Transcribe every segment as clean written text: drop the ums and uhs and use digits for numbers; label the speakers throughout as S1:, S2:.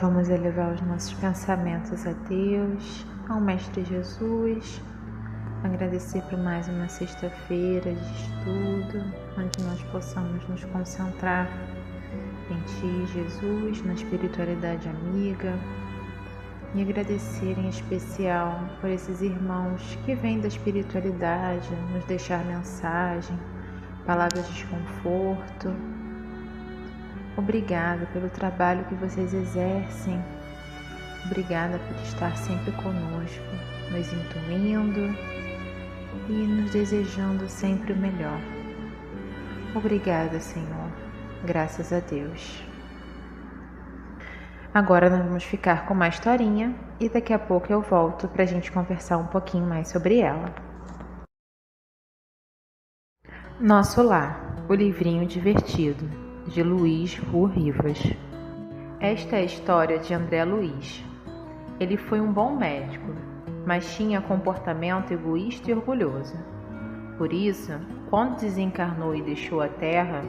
S1: vamos elevar os nossos pensamentos a Deus, ao Mestre Jesus, agradecer por mais uma sexta-feira de estudo, onde nós possamos nos concentrar em Ti, Jesus, na espiritualidade amiga, e agradecer em especial por esses irmãos que vêm da espiritualidade, nos deixar mensagem, palavras de conforto. Obrigada pelo trabalho que vocês exercem, obrigada por estar sempre conosco, nos intuindo e nos desejando sempre o melhor. Obrigada, Senhor, graças a Deus. Agora nós vamos ficar com uma historinha e daqui a pouco eu volto para a gente conversar um pouquinho mais sobre ela. Nosso Lar, o livrinho divertido, de Luiz Ru Rivas. Esta é a história de André Luiz. Ele foi um bom médico, mas tinha comportamento egoísta e orgulhoso. Por isso, quando desencarnou e deixou a Terra,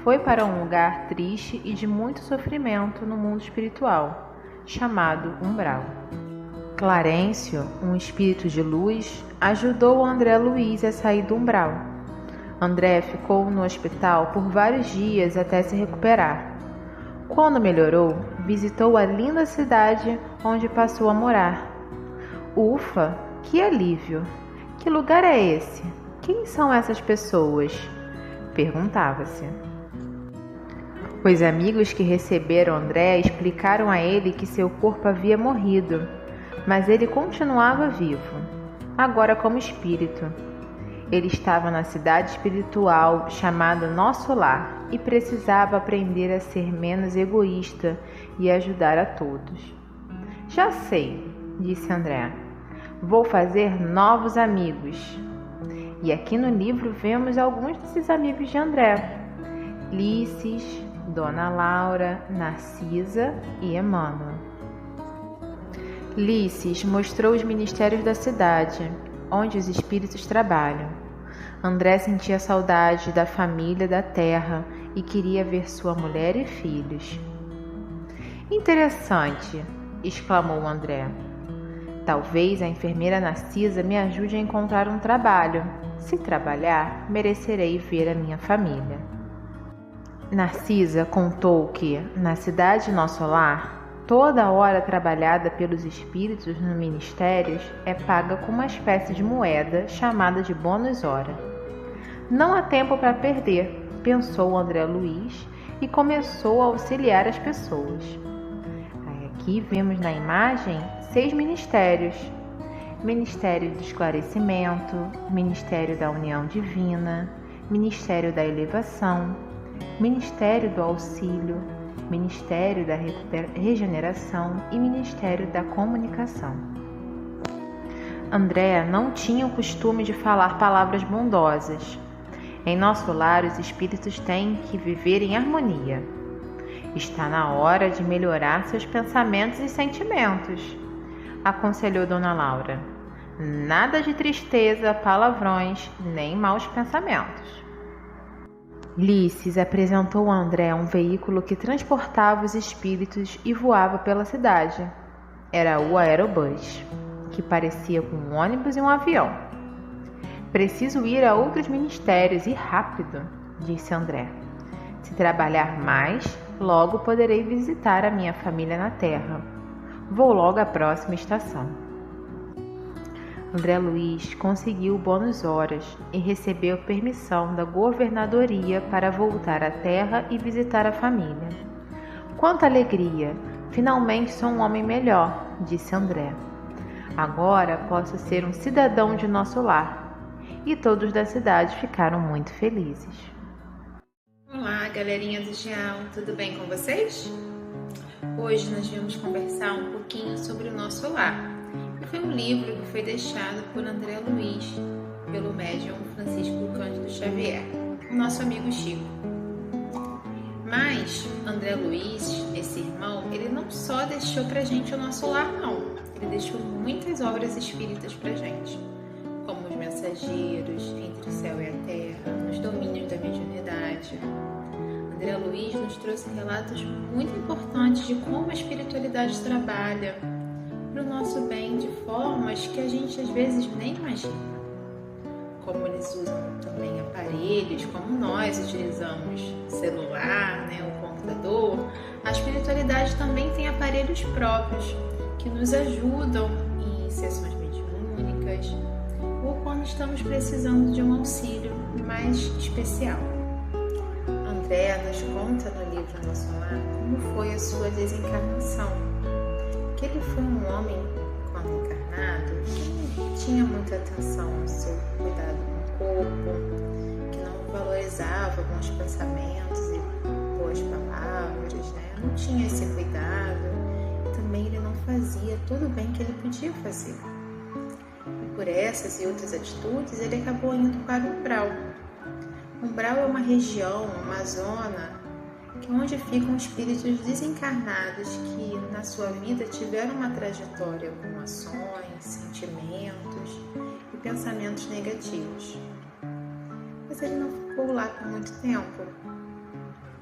S1: foi para um lugar triste e de muito sofrimento no mundo espiritual, chamado Umbral. Clarencio, um espírito de luz, ajudou André Luiz a sair do umbral. André ficou no hospital por vários dias até se recuperar. Quando melhorou, visitou a linda cidade onde passou a morar. Ufa, que alívio! Que lugar é esse? Quem são essas pessoas? Perguntava-se. Os amigos que receberam André explicaram a ele que seu corpo havia morrido, mas ele continuava vivo, agora como espírito. Ele estava na cidade espiritual chamada Nosso Lar e precisava aprender a ser menos egoísta e ajudar a todos. Já sei, disse André, vou fazer novos amigos. E aqui no livro vemos alguns desses amigos de André: Lícis, Dona Laura, Narcisa e Emmanuel. Lícis mostrou os ministérios da cidade, onde os espíritos trabalham. André sentia saudade da família da terra e queria ver sua mulher e filhos. Interessante, exclamou André. Talvez a enfermeira Narcisa me ajude a encontrar um trabalho. Se trabalhar, merecerei ver a minha família. Narcisa contou que, na cidade Nosso Lar, toda a hora trabalhada pelos espíritos nos ministérios é paga com uma espécie de moeda chamada de bônus hora. Não há tempo para perder, pensou André Luiz e começou a auxiliar as pessoas. Aqui vemos na imagem 6 ministérios: Ministério do Esclarecimento, Ministério da União Divina, Ministério da Elevação, Ministério do Auxílio, Ministério da Regeneração e Ministério da Comunicação. André não tinha o costume de falar palavras bondosas. Em Nosso Lar, os espíritos têm que viver em harmonia. Está na hora de melhorar seus pensamentos e sentimentos, aconselhou Dona Laura. Nada de tristeza, palavrões, nem maus pensamentos. Lícis apresentou a André um veículo que transportava os espíritos e voava pela cidade. Era o aerobus, que parecia com um ônibus e um avião. Preciso ir a outros ministérios e rápido, disse André. Se trabalhar mais, logo poderei visitar a minha família na Terra. Vou logo à próxima estação. André Luiz conseguiu bônus horas e recebeu permissão da governadoria para voltar à terra e visitar a família. Quanta alegria! Finalmente sou um homem melhor, disse André. Agora posso ser um cidadão de Nosso Lar. E todos da cidade ficaram muito felizes.
S2: Olá, galerinha do Geal, tudo bem com vocês? Hoje nós vamos conversar um pouquinho sobre o Nosso Lar. Foi um livro que foi deixado por André Luiz, pelo médium Francisco Cândido Xavier, o nosso amigo Chico. Mas André Luiz, esse irmão, ele não só deixou pra gente o Nosso Lar, não. Ele deixou muitas obras espíritas pra gente, como Os Mensageiros, Entre o Céu e a Terra, Os Domínios da Mediunidade. André Luiz nos trouxe relatos muito importantes de como a espiritualidade trabalha para o nosso bem de formas que a gente às vezes nem imagina. Como eles usam também aparelhos, como nós utilizamos celular, o computador, a espiritualidade também tem aparelhos próprios que nos ajudam em sessões mediúnicas ou quando estamos precisando de um auxílio mais especial. André nos conta no livro Nosso Lar como foi a sua desencarnação, que ele foi um homem quando encarnado que não tinha muita atenção ao seu cuidado com o corpo, que não valorizava bons pensamentos e boas palavras, não tinha esse cuidado e também ele não fazia todo o bem que ele podia fazer. E por essas e outras atitudes ele acabou indo para o umbral. O umbral é uma região, uma zona onde ficam espíritos desencarnados que na sua vida tiveram uma trajetória com ações, sentimentos e pensamentos negativos. Mas ele não ficou lá por muito tempo.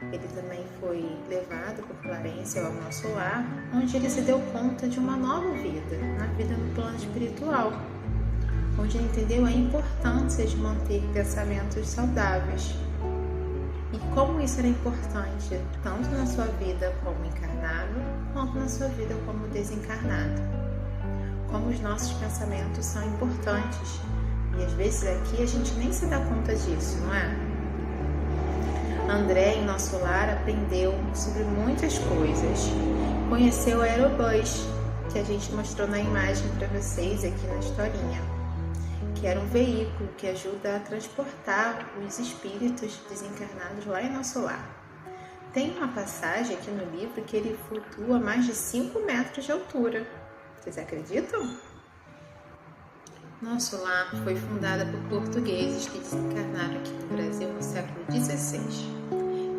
S2: Ele também foi levado por Clarência ao Nosso Lar, onde ele se deu conta de uma nova vida, na vida no plano espiritual, onde ele entendeu a importância de manter pensamentos saudáveis. E como isso era importante, tanto na sua vida como encarnado, quanto na sua vida como desencarnado. Como os nossos pensamentos são importantes. E às vezes aqui a gente nem se dá conta disso, não é? André, em Nosso Lar, aprendeu sobre muitas coisas. Conheceu o aerobus, que a gente mostrou na imagem para vocês aqui na historinha, que era um veículo que ajuda a transportar os espíritos desencarnados lá em Nosso Lar. Tem uma passagem aqui no livro que ele flutua a mais de 5 metros de altura. Vocês acreditam? Nosso Lar foi fundada por portugueses que desencarnaram aqui no Brasil no século XVI.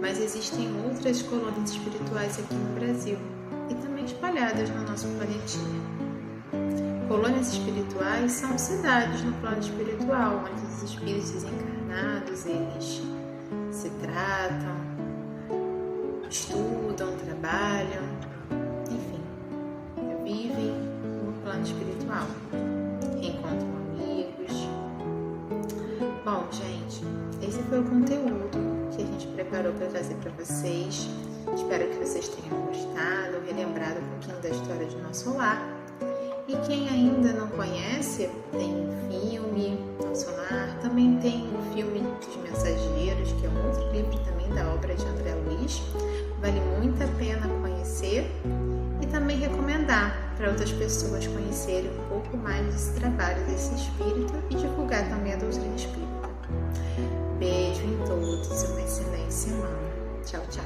S2: Mas existem outras colônias espirituais aqui no Brasil e também espalhadas no nosso planetinha. Colônias espirituais são cidades no plano espiritual, onde os espíritos desencarnados eles se tratam, estudam, trabalham, enfim, vivem no plano espiritual, reencontram amigos. Bom, gente, esse foi o conteúdo que a gente preparou para trazer para vocês. Espero que vocês tenham gostado, relembrado um pouquinho da história de Nosso Lar. E quem ainda não conhece, tem um filme, Nosso Lar, também tem o filme Dos Mensageiros, que é um outro livro também da obra de André Luiz. Vale muito a pena conhecer e também recomendar para outras pessoas conhecerem um pouco mais desse trabalho desse espírito e divulgar também a doutrina espírita. Beijo em todos e uma excelente semana. Tchau, tchau.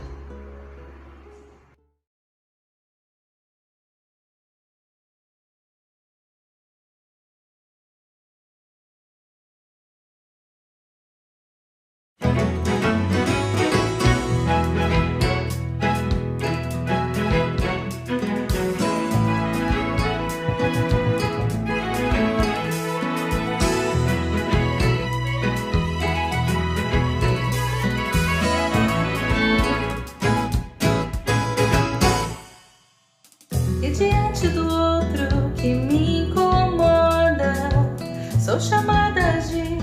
S3: Diante do outro que me incomoda, sou chamada de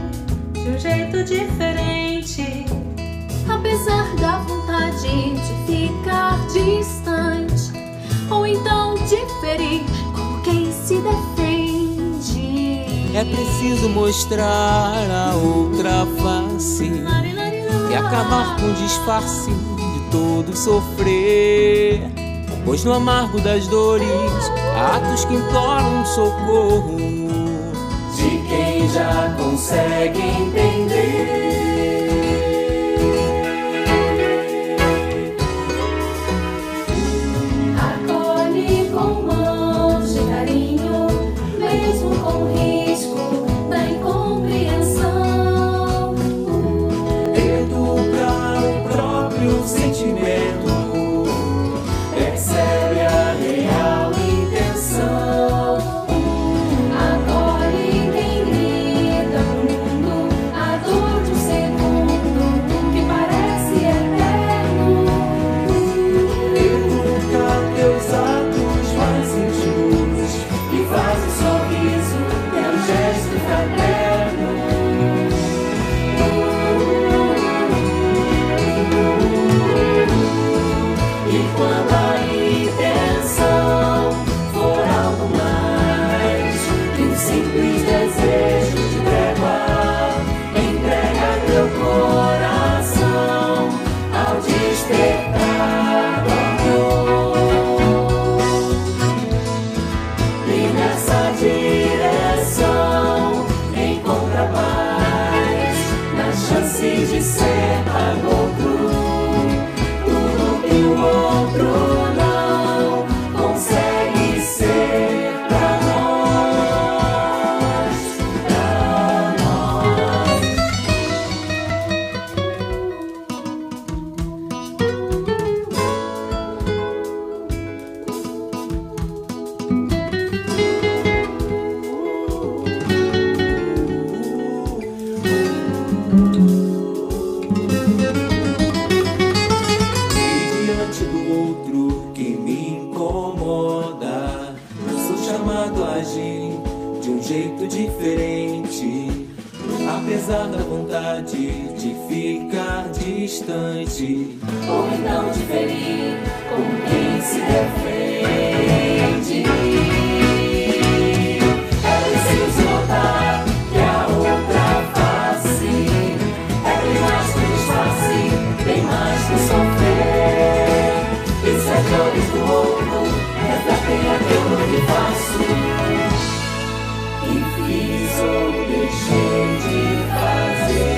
S3: um jeito diferente.
S4: Apesar da vontade de ficar distante, ou então diferir como quem se defende.
S5: É preciso mostrar a outra face e acabar com o disfarce de todo sofrer. Pois no amargo das dores, há atos que imploram socorro de quem já consegue entender.
S4: Acolhe com mãos de carinho, mesmo com o risco da incompreensão.
S5: Educar o próprio sentimento, percebe a real intenção.
S4: Acolhe quem grita pro mundo a
S5: um jeito diferente, apesar da vontade de ficar distante,
S4: ou então de ferir como quem se defende. É preciso notar que a outra face é bem mais que disfarce, bem mais que sofrer. E se as dores do outro refletem aquilo que faço, que fiz ou deixei de fazer.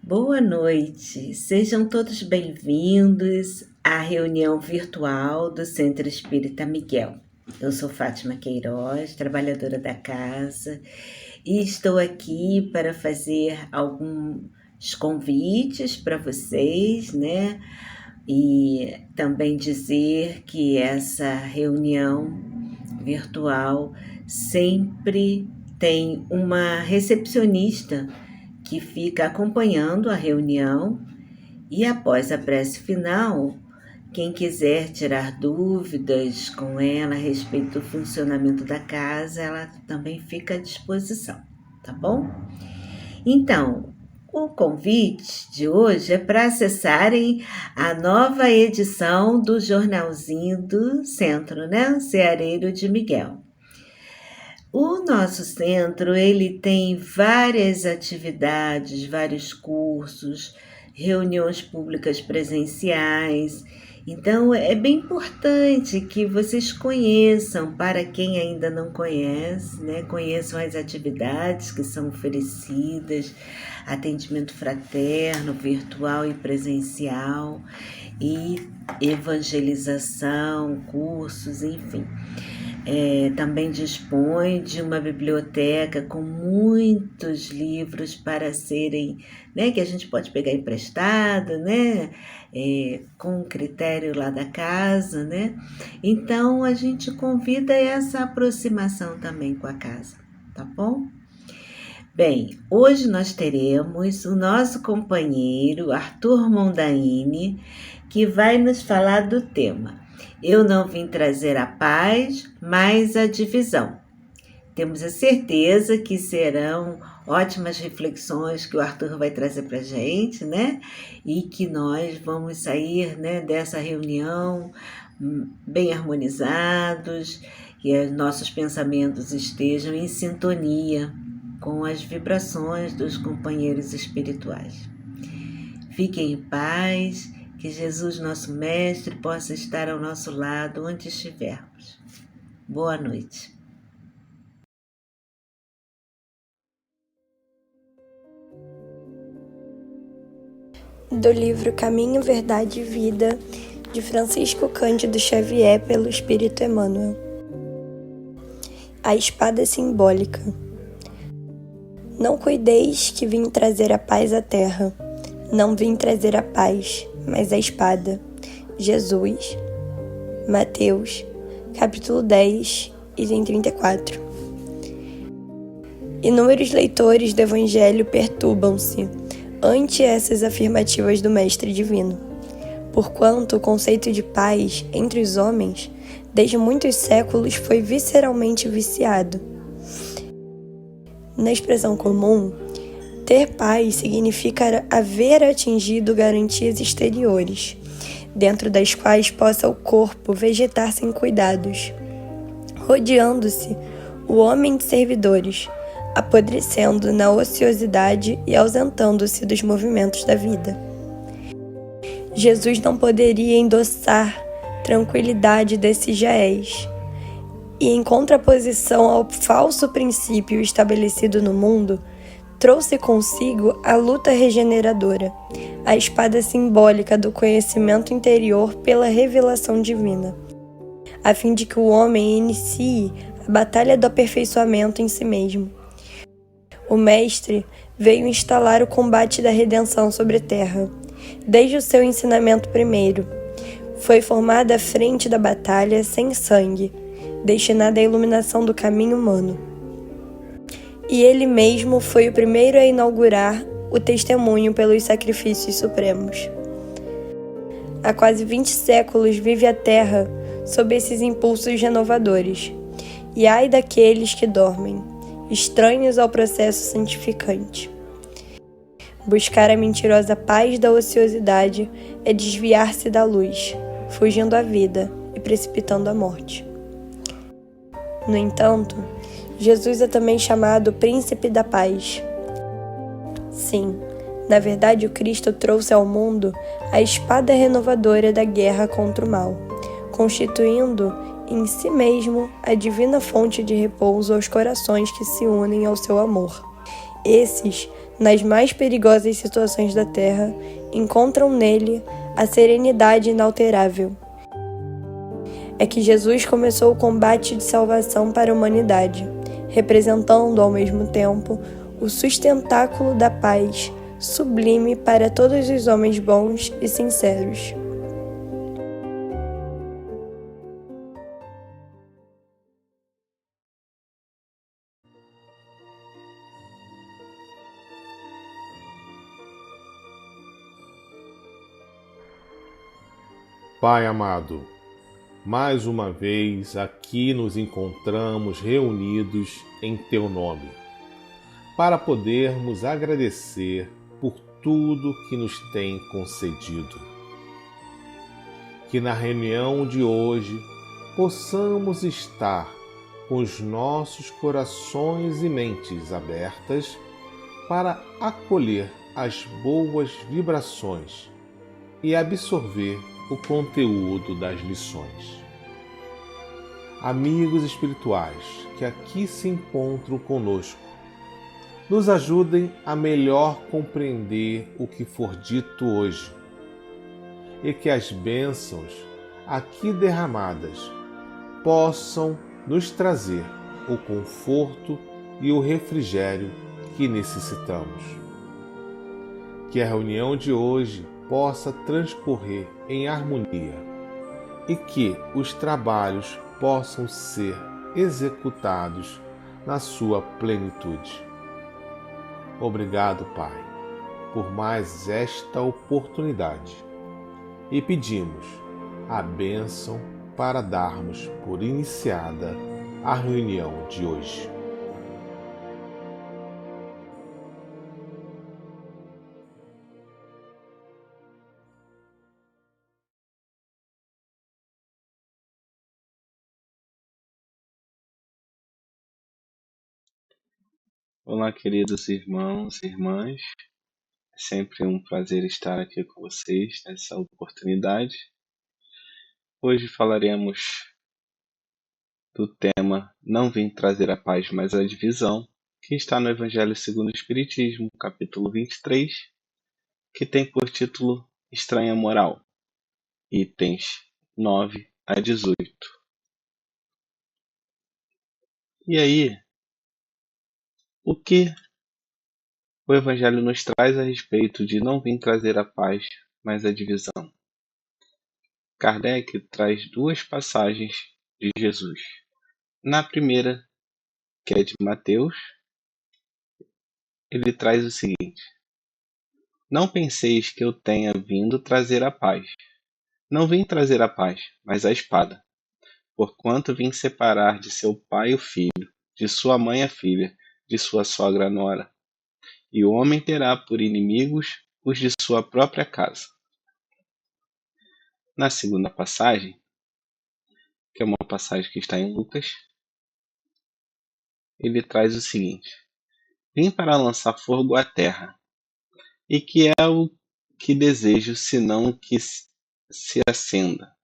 S6: Boa noite, sejam todos bem-vindos à reunião virtual do Centro Espírita Miguel. Eu sou Fátima Queiroz, trabalhadora da casa, e estou aqui para fazer alguns convites para vocês, né? E também dizer que essa reunião virtual sempre tem uma recepcionista que fica acompanhando a reunião, e após a prece final, quem quiser tirar dúvidas com ela a respeito do funcionamento da casa, ela também fica à disposição, tá bom? Então, o convite de hoje é para acessarem a nova edição do Jornalzinho do Centro, né? Ceareiro de Miguel. O nosso centro, ele tem várias atividades, vários cursos, reuniões públicas presenciais. Então, é bem importante que vocês conheçam, para quem ainda não conhece, né? Conheçam as atividades que são oferecidas, atendimento fraterno, virtual e presencial, e evangelização, cursos, enfim. Também dispõe de uma biblioteca com muitos livros para serem, né, que a gente pode pegar emprestado, né, com critério lá da casa, né? Então a gente convida essa aproximação também com a casa, tá bom? Bem, hoje nós teremos o nosso companheiro Arthur Mondaini, que vai nos falar do tema Eu não vim trazer a paz, mas a divisão. Temos a certeza que serão ótimas reflexões que o Arthur vai trazer para a gente, né? E que nós vamos sair, né, dessa reunião bem harmonizados, que nossos pensamentos estejam em sintonia com as vibrações dos companheiros espirituais. Fiquem em paz. Que Jesus, nosso Mestre, possa estar ao nosso lado onde estivermos. Boa noite.
S7: Do livro Caminho, Verdade e Vida, de Francisco Cândido Xavier, pelo Espírito Emmanuel. A espada simbólica. Não cuideis que vim trazer a paz à terra. Não vim trazer a paz, mas a espada. Jesus, Mateus, capítulo 10, item 34. Inúmeros leitores do Evangelho perturbam-se ante essas afirmativas do Mestre Divino, porquanto o conceito de paz entre os homens, desde muitos séculos, foi visceralmente viciado. Na expressão comum, ter paz significa haver atingido garantias exteriores, dentro das quais possa o corpo vegetar sem cuidados, rodeando-se o homem de servidores, apodrecendo na ociosidade e ausentando-se dos movimentos da vida. Jesus não poderia endossar tranquilidade desse jaez, e em contraposição ao falso princípio estabelecido no mundo, trouxe consigo a luta regeneradora, a espada simbólica do conhecimento interior pela revelação divina, a fim de que o homem inicie a batalha do aperfeiçoamento em si mesmo. O Mestre veio instalar o combate da redenção sobre a terra, desde o seu ensinamento primeiro. Foi formada a frente da batalha sem sangue, destinada à iluminação do caminho humano. E ele mesmo foi o primeiro a inaugurar o testemunho pelos sacrifícios supremos. Há quase 20 séculos vive a Terra sob esses impulsos renovadores, e ai daqueles que dormem, estranhos ao processo santificante. Buscar a mentirosa paz da ociosidade é desviar-se da luz, fugindo à vida e precipitando a morte. No entanto, Jesus é também chamado Príncipe da Paz. Sim, na verdade o Cristo trouxe ao mundo a espada renovadora da guerra contra o mal, constituindo em si mesmo a divina fonte de repouso aos corações que se unem ao seu amor. Esses, nas mais perigosas situações da terra, encontram nele a serenidade inalterável. É que Jesus começou o combate de salvação para a humanidade, representando ao mesmo tempo o sustentáculo da paz sublime para todos os homens bons e sinceros.
S8: Pai amado, mais uma vez aqui nos encontramos reunidos em Teu nome, para podermos agradecer por tudo que nos tem concedido. Que na reunião de hoje possamos estar com os nossos corações e mentes abertas para acolher as boas vibrações e absorver o conteúdo das lições. Amigos espirituais que aqui se encontram conosco, nos ajudem a melhor compreender o que for dito hoje e que as bênçãos aqui derramadas possam nos trazer o conforto e o refrigério que necessitamos. Que a reunião de hoje possa transcorrer em harmonia e que os trabalhos possam ser executados na sua plenitude. Obrigado, Pai, por mais esta oportunidade e pedimos a bênção para darmos por iniciada a reunião de hoje.
S9: Olá, queridos irmãos e irmãs. É sempre um prazer estar aqui com vocês nessa oportunidade. Hoje falaremos do tema Não Vim Trazer a Paz, mas a Divisão, que está no Evangelho segundo o Espiritismo, capítulo 23, que tem por título Estranha Moral, itens 9 a 18. E aí, o que o Evangelho nos traz a respeito de não vir trazer a paz, mas a divisão? Kardec traz duas passagens de Jesus. Na primeira, que é de Mateus, ele traz o seguinte: Não penseis que eu tenha vindo trazer a paz. Não vim trazer a paz, mas a espada. Porquanto vim separar de seu pai o filho, de sua mãe a filha, de sua sogra a nora. E o homem terá por inimigos os de sua própria casa. Na segunda passagem, que é uma passagem que está em Lucas, ele traz o seguinte: Vim para lançar fogo à terra, e que é o que desejo, senão que se acenda.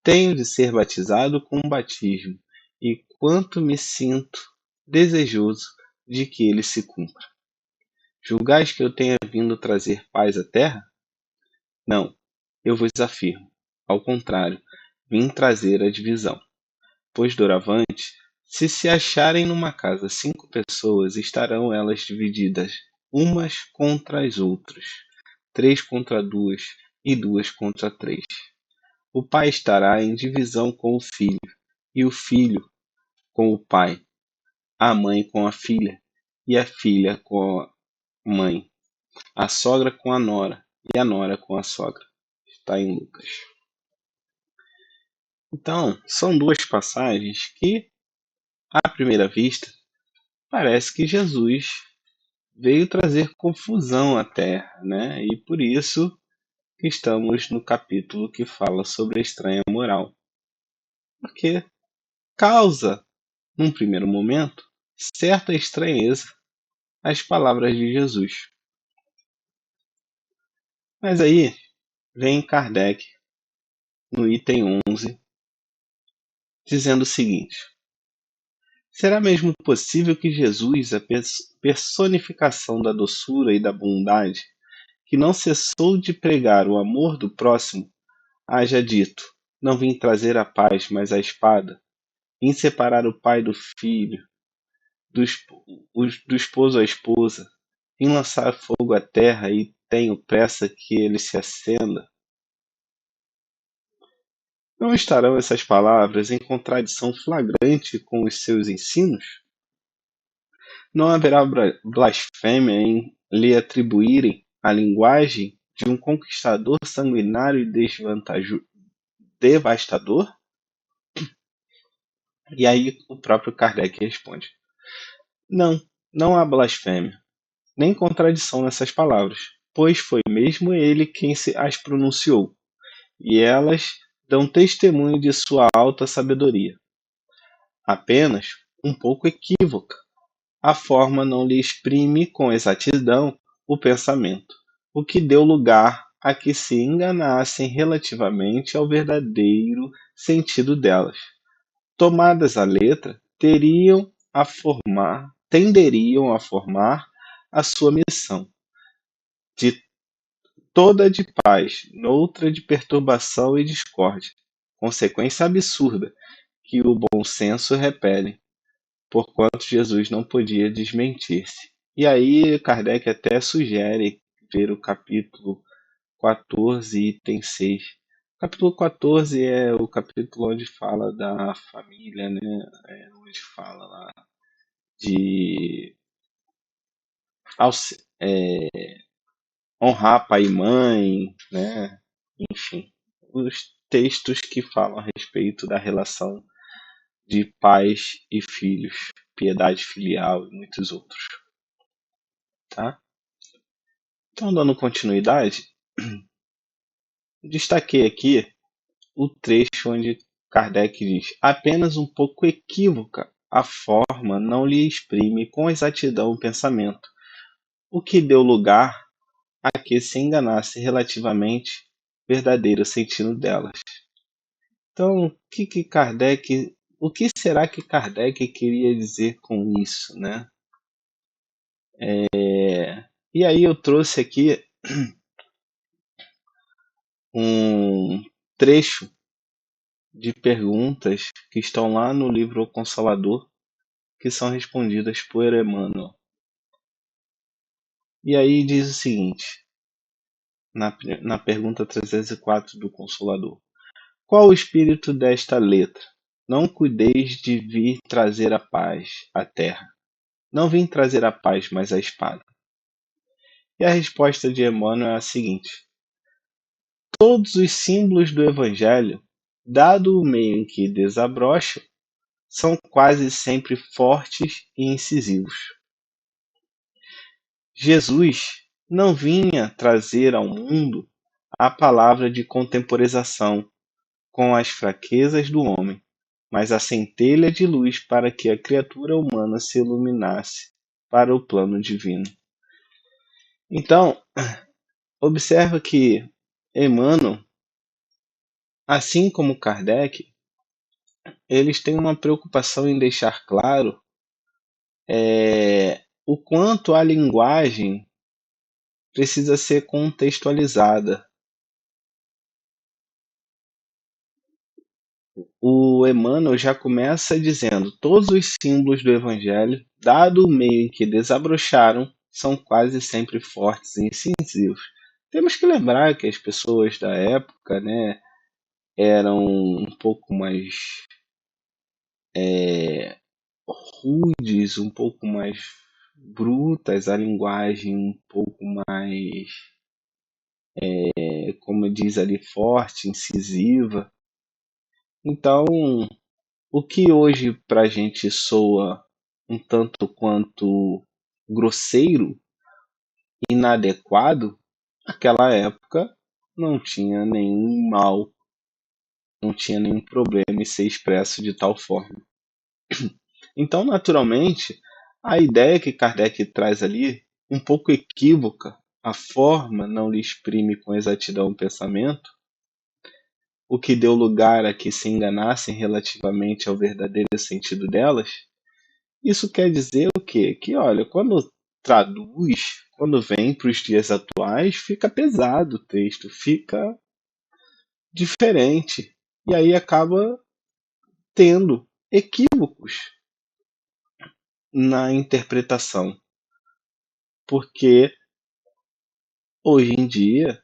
S9: Tenho de ser batizado com um batismo, e quanto me sinto desejoso de que ele se cumpra. Julgais que eu tenha vindo trazer paz à terra? Não, eu vos afirmo, ao contrário, vim trazer a divisão. Pois doravante, se acharem numa casa 5 pessoas, estarão elas divididas, umas contra as outras, 3 contra 2 e 2 contra 3. O pai estará em divisão com o filho, e o filho com o pai, a mãe com a filha, e a filha com a mãe, a sogra com a nora, e a nora com a sogra. Está em Lucas. Então, são duas passagens que, à primeira vista, parece que Jesus veio trazer confusão à Terra, né? E por isso que estamos no capítulo que fala sobre a estranha moral. Porque causa, num primeiro momento, certa estranheza as palavras de Jesus. Mas aí vem Kardec, no item 11, dizendo o seguinte: será mesmo possível que Jesus, a personificação da doçura e da bondade, que não cessou de pregar o amor do próximo, haja dito: não vim trazer a paz, mas a espada, vim separar o pai do filho, do esposo à esposa, vim lançar fogo à terra e tenho pressa que ele se acenda? Não estarão essas palavras em contradição flagrante com os seus ensinos? Não haverá blasfêmia em lhe atribuírem a linguagem de um conquistador sanguinário e devastador? E aí o próprio Kardec responde: não há blasfêmia, nem contradição nessas palavras, pois foi mesmo ele quem as pronunciou, e elas dão testemunho de sua alta sabedoria. apenas um pouco equívoca. A forma não lhe exprime com exatidão o pensamento, o que deu lugar a que se enganassem relativamente ao verdadeiro sentido delas. Tomadas à letra, tenderiam a formar a sua missão, de toda de paz, noutra de perturbação e discórdia, consequência absurda que o bom senso repele, porquanto Jesus não podia desmentir-se. E aí Kardec até sugere ver o capítulo 14, item 6. O capítulo 14 é o capítulo onde fala da família, né? Onde fala lá de honrar pai e mãe, né? Enfim, os textos que falam a respeito da relação de pais e filhos, piedade filial e muitos outros, tá? Então, dando continuidade, destaquei aqui o trecho onde Kardec diz: apenas um pouco equívoca a forma não lhe exprime com exatidão o pensamento, o que deu lugar a que se enganasse relativamente verdadeiro sentido delas. Então, o que será que Kardec queria dizer com isso, né? E aí eu trouxe aqui um trecho de perguntas que estão lá no livro O Consolador, que são respondidas por Emmanuel. E aí diz o seguinte, na pergunta 304 do Consolador: qual o espírito desta letra? Não cuideis de vir trazer a paz à terra. Não vim trazer a paz, mas a espada. E a resposta de Emmanuel é a seguinte: todos os símbolos do Evangelho, dado o meio em que desabrocham, são quase sempre fortes e incisivos. Jesus não vinha trazer ao mundo a palavra de contemporização com as fraquezas do homem, mas a centelha de luz para que a criatura humana se iluminasse para o plano divino. Então, observa que Emmanuel, assim como Kardec, eles têm uma preocupação em deixar claro o quanto a linguagem precisa ser contextualizada. O Emmanuel já começa dizendo: todos os símbolos do Evangelho, dado o meio em que desabrocharam, são quase sempre fortes e incisivos. Temos que lembrar que as pessoas da época, né, eram um pouco mais rudes, um pouco mais brutas, a linguagem um pouco mais, como diz ali, forte, incisiva. Então, o que hoje para a gente soa um tanto quanto grosseiro, inadequado, naquela época não tinha nenhum mal, não tinha nenhum problema em ser expresso de tal forma. Então, naturalmente, a ideia que Kardec traz ali, um pouco equívoca, a forma não lhe exprime com exatidão o pensamento, o que deu lugar a que se enganassem relativamente ao verdadeiro sentido delas. Isso quer dizer o quê? Que, olha, quando traduz, quando vem para os dias atuais, fica pesado o texto, fica diferente. E aí acaba tendo equívocos na interpretação. Porque hoje em dia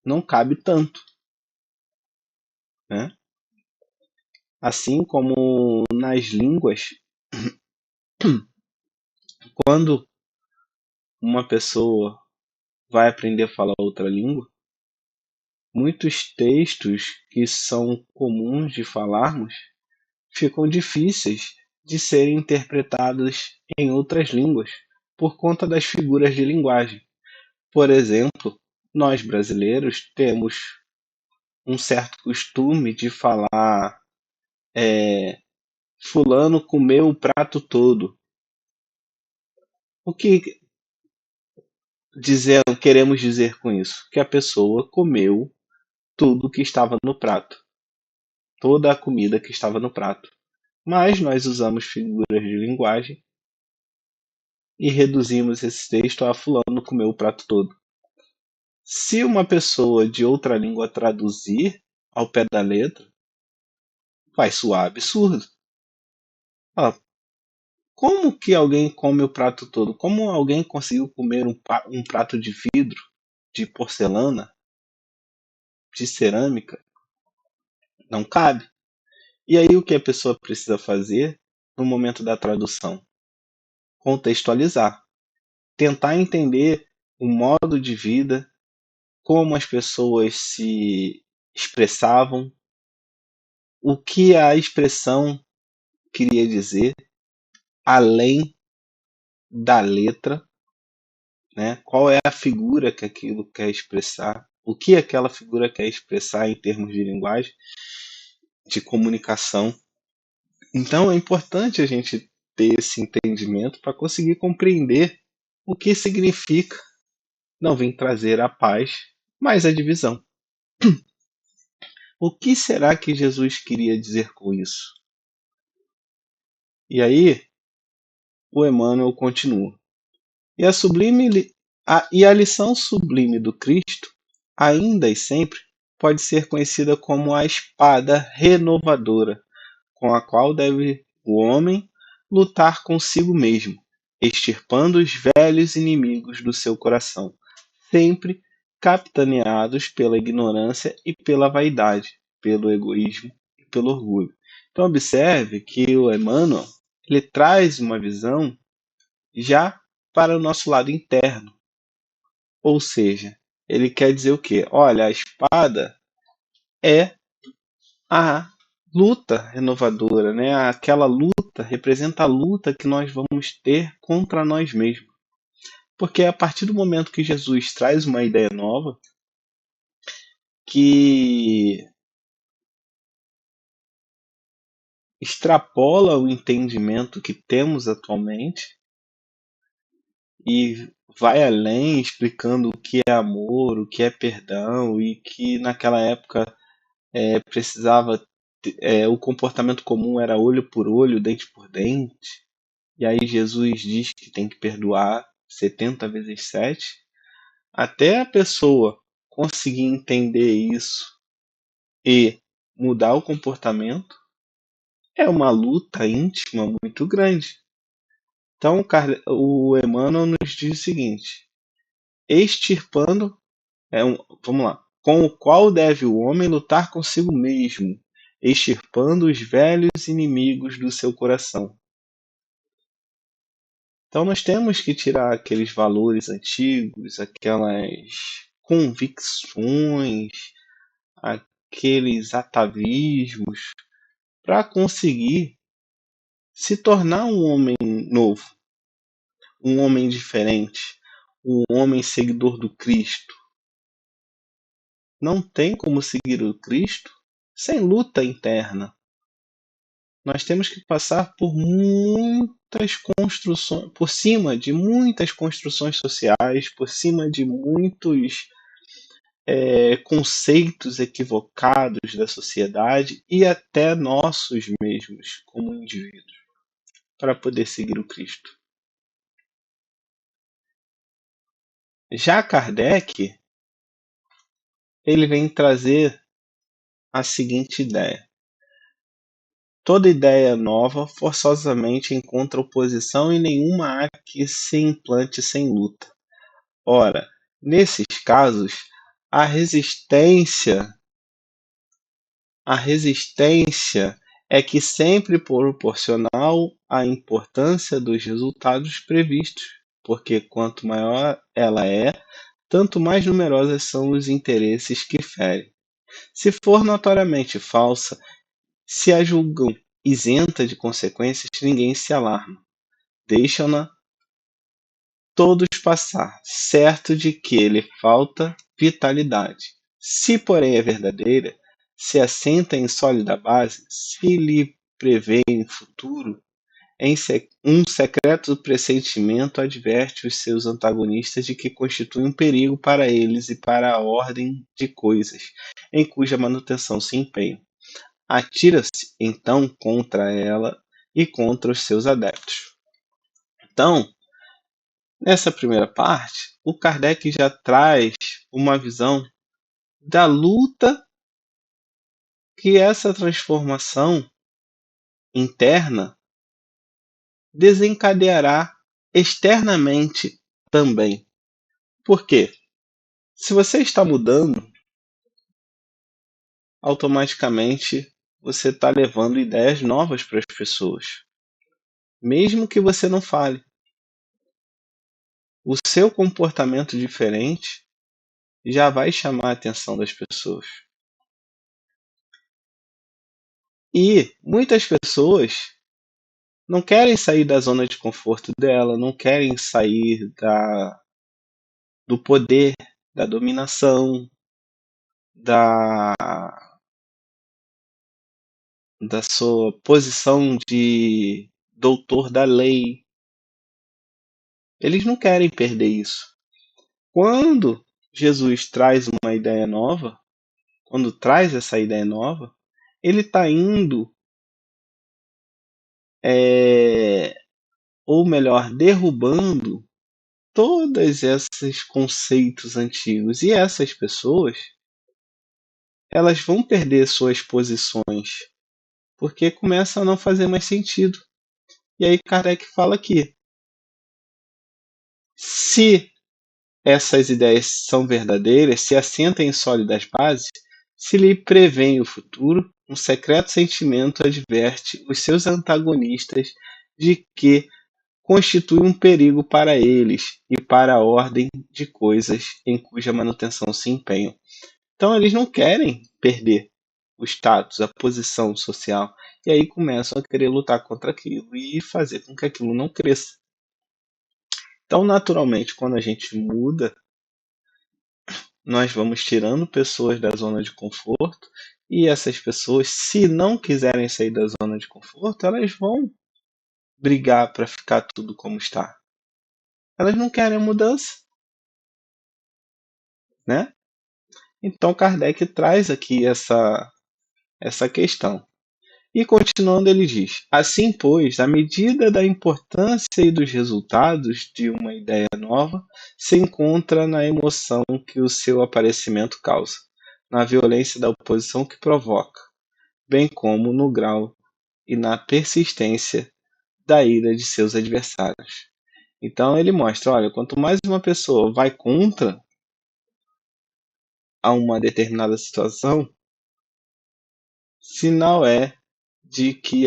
S9: não cabe tanto, né? Assim como nas línguas, quando uma pessoa vai aprender a falar outra língua, muitos textos que são comuns de falarmos ficam difíceis de serem interpretados em outras línguas por conta das figuras de linguagem. Por exemplo, nós brasileiros temos um certo costume de falar fulano comeu o prato todo. O que queremos dizer com isso? Que a pessoa comeu tudo que estava no prato, toda a comida que estava no prato. Mas nós usamos figuras de linguagem e reduzimos esse texto a fulano comeu o prato todo. Se uma pessoa de outra língua traduzir ao pé da letra, vai soar absurdo. Como que alguém come o prato todo? Como alguém conseguiu comer um prato de vidro, de porcelana, de cerâmica? Não cabe. E aí o que a pessoa precisa fazer no momento da tradução? Contextualizar. Tentar entender o modo de vida, como as pessoas se expressavam, o que a expressão queria dizer, além da letra, né? Qual é a figura que aquilo quer expressar, o que aquela figura quer expressar em termos de linguagem, de comunicação. Então é importante a gente ter esse entendimento para conseguir compreender o que significa não vir trazer a paz, mas a divisão. O que será que Jesus queria dizer com isso? E aí, o Emmanuel continua. E a lição sublime do Cristo, ainda e sempre, pode ser conhecida como a espada renovadora, com a qual deve o homem lutar consigo mesmo, extirpando os velhos inimigos do seu coração, sempre capitaneados pela ignorância e pela vaidade, pelo egoísmo e pelo orgulho. Então observe que o Emmanuel ele traz uma visão já para o nosso lado interno. Ou seja, ele quer dizer o quê? Olha, a espada é a luta renovadora, né? Aquela luta representa a luta que nós vamos ter contra nós mesmos. Porque a partir do momento que Jesus traz uma ideia nova, que extrapola o entendimento que temos atualmente e vai além explicando o que é amor, o que é perdão e que naquela época precisava o comportamento comum era olho por olho, dente por dente. E aí Jesus diz que tem que perdoar 70 vezes 7. Até a pessoa conseguir entender isso e mudar o comportamento é uma luta íntima muito grande. Então o Emmanuel nos diz o seguinte: extirpando, vamos lá, com o qual deve o homem lutar consigo mesmo, extirpando os velhos inimigos do seu coração. Então nós temos que tirar aqueles valores antigos, aquelas convicções, aqueles atavismos, para conseguir se tornar um homem novo, um homem diferente, um homem seguidor do Cristo. Não tem como seguir o Cristo sem luta interna. Nós temos que passar por muitas construções, por cima de muitas construções sociais, por cima de muitos conceitos equivocados da sociedade e até nossos mesmos como indivíduos, para poder seguir o Cristo. Já Kardec, ele vem trazer a seguinte ideia: toda ideia nova forçosamente encontra oposição e nenhuma há que se implante sem luta. Ora, nesses casos, a resistência é que sempre proporcional à importância dos resultados previstos, porque quanto maior ela é, tanto mais numerosos são os interesses que ferem. Se for notoriamente falsa, se a julgam isenta de consequências, ninguém se alarma. Deixam-na todos passar, certo de que lhe falta vitalidade. Se, porém, é verdadeira, se assenta em sólida base, se lhe prevêem o futuro, um secreto pressentimento adverte os seus antagonistas de que constitui um perigo para eles e para a ordem de coisas, em cuja manutenção se empenham. Atira-se, então, contra ela e contra os seus adeptos. Então, nessa primeira parte, o Kardec já traz uma visão da luta que essa transformação interna desencadeará externamente também. Por quê? Se você está mudando, automaticamente você está levando ideias novas para as pessoas, mesmo que você não fale. O seu comportamento diferente já vai chamar a atenção das pessoas. E muitas pessoas não querem sair da zona de conforto dela, não querem sair do poder, da dominação, da sua posição de doutor da lei. Eles não querem perder isso. Quando Jesus traz uma ideia nova, quando traz essa ideia nova, ele está indo, ou melhor, derrubando todos esses conceitos antigos. E essas pessoas, elas vão perder suas posições, porque começa a não fazer mais sentido. E aí Kardec fala que se essas ideias são verdadeiras, se assentam em sólidas bases, se lhe prevêem o futuro, um secreto sentimento adverte os seus antagonistas de que constitui um perigo para eles e para a ordem de coisas em cuja manutenção se empenham. Então eles não querem perder o status, a posição social, e aí começam a querer lutar contra aquilo e fazer com que aquilo não cresça. Então, naturalmente, quando a gente muda, nós vamos tirando pessoas da zona de conforto, e essas pessoas, se não quiserem sair da zona de conforto, elas vão brigar para ficar tudo como está. Elas não querem mudança, né? Então Kardec traz aqui essa questão. E continuando, ele diz: assim, pois, à medida da importância e dos resultados de uma ideia nova, se encontra na emoção que o seu aparecimento causa, na violência da oposição que provoca, bem como no grau e na persistência da ira de seus adversários. Então ele mostra, olha, quanto mais uma pessoa vai contra a uma determinada situação, sinal é de que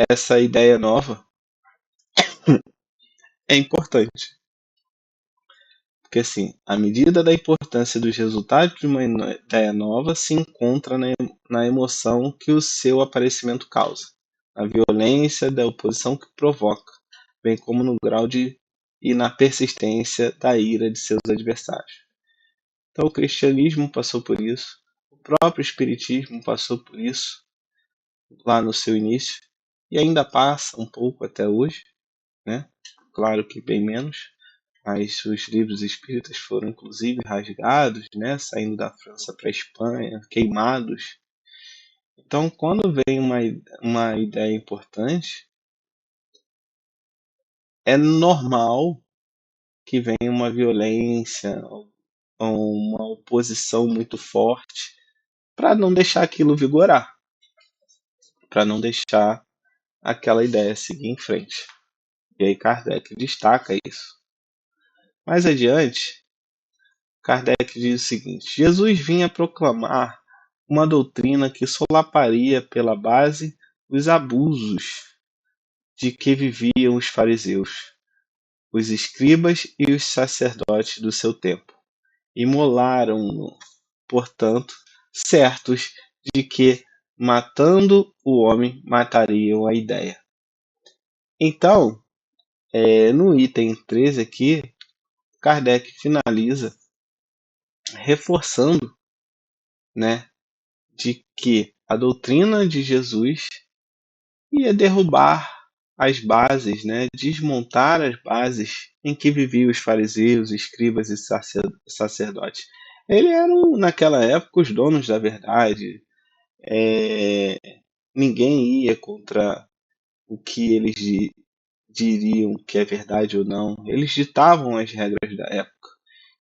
S9: essa ideia nova é importante. Porque assim, a medida da importância dos resultados de uma ideia nova se encontra na emoção que o seu aparecimento causa, na violência da oposição que provoca, bem como no grau e na persistência da ira de seus adversários. Então o cristianismo passou por isso, o próprio espiritismo passou por isso lá no seu início, e ainda passa um pouco até hoje, né? Claro que bem menos, mas os livros espíritas foram inclusive rasgados, né? Saindo da França para a Espanha, queimados. Então, quando vem uma ideia importante, é normal que venha uma violência ou uma oposição muito forte para não deixar aquilo vigorar, para não deixar aquela ideia seguir em frente. E aí Kardec destaca isso. Mais adiante, Kardec diz o seguinte: Jesus vinha proclamar uma doutrina que solaparia pela base os abusos de que viviam os fariseus, os escribas e os sacerdotes do seu tempo. Imolaram-no, portanto, certos de que, matando o homem, matariam a ideia. Então, no item 13 aqui, Kardec finaliza reforçando, né, de que a doutrina de Jesus ia derrubar as bases, né, desmontar as bases em que viviam os fariseus, escribas e sacerdotes. Eles eram, naquela época, os donos da verdade. Ninguém ia contra o que eles diriam que é verdade ou não. Eles ditavam as regras da época.